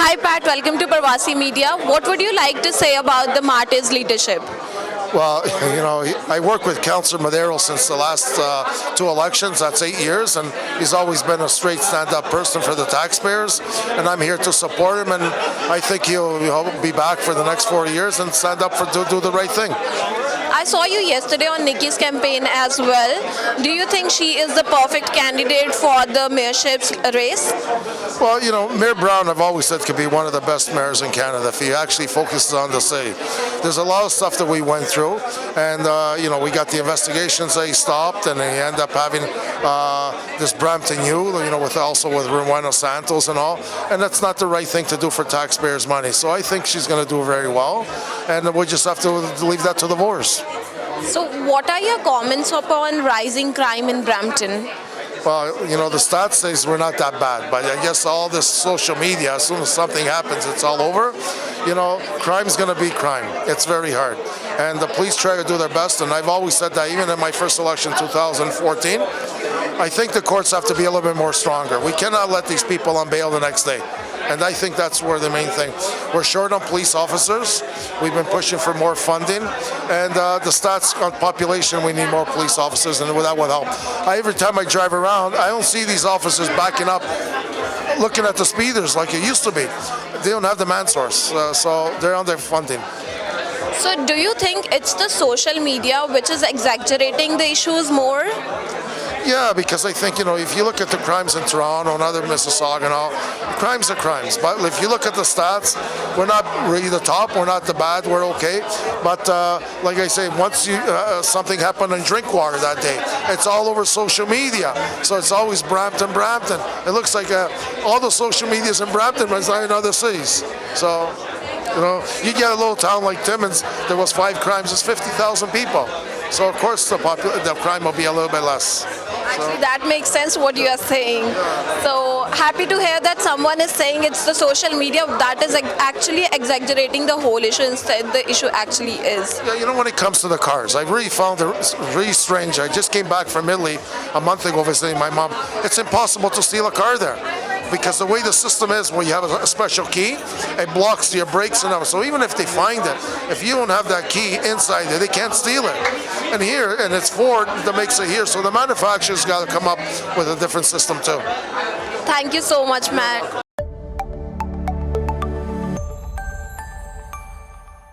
Hi Pat, welcome to Parvasi Media. What would you like to say about the Martyrs' leadership? Well, I work with Councillor Medeiros since the last two elections. That's 8 years, and he's always been a straight stand-up person for the taxpayers, and I'm here to support him, and I think he'll be back for the next 4 years and stand up to do the right thing. I saw you yesterday on Nikki's campaign as well. Do you think she is the perfect candidate for the mayorship race? Well, Mayor Brown, I've always said, could be one of the best mayors in Canada if he actually focuses on the city. There's a lot of stuff that we went through, and we got the investigations that he stopped, and he ended up having this Brampton U, with Rowena Santos and all, and that's not the right thing to do for taxpayers' money. So I think she's going to do very well, and we just have to leave that to the voters. So what are your comments upon rising crime in Brampton? Well, the stats says we're not that bad, but I guess all this social media, as soon as something happens, it's all over. Crime's going to be crime. It's very hard. And the police try to do their best, and I've always said that even in my first election, 2014, I think the courts have to be a little bit more stronger. We cannot let these people on bail the next day. And I think that's where the main thing. We're short on police officers. We've been pushing for more funding. And the stats on population, we need more police officers, and that would help. Every time I drive around, I don't see these officers backing up, looking at the speeders like it used to be. They don't have the man source, so they're on their funding. So do you think it's the social media which is exaggerating the issues more? Yeah, because I think, if you look at the crimes in Toronto and other Mississauga and all, crimes are crimes. But if you look at the stats, we're not really the top, we're not the bad, we're okay. But like I say, once something happened in Drinkwater that day, it's all over social media. So it's always Brampton. It looks like all the social media is in Brampton, but it's not in other cities. So, you get a little town like Timmins, there was 5 crimes, there's 50,000 people. So of course the crime will be a little bit less. Actually, that makes sense what you are saying. So happy to hear that someone is saying it's the social media that is actually exaggerating the whole issue instead the issue actually is. Yeah, when it comes to the cars, I really found it really strange. I just came back from Italy a month ago visiting my mom. It's impossible to steal a car there, because the way the system is, where you have a special key, it blocks your brakes and everything. So even if they find it, if you don't have that key inside there, they can't steal it. And it's Ford that makes it here, so the manufacturer's got to come up with a different system too. Thank you so much, Matt.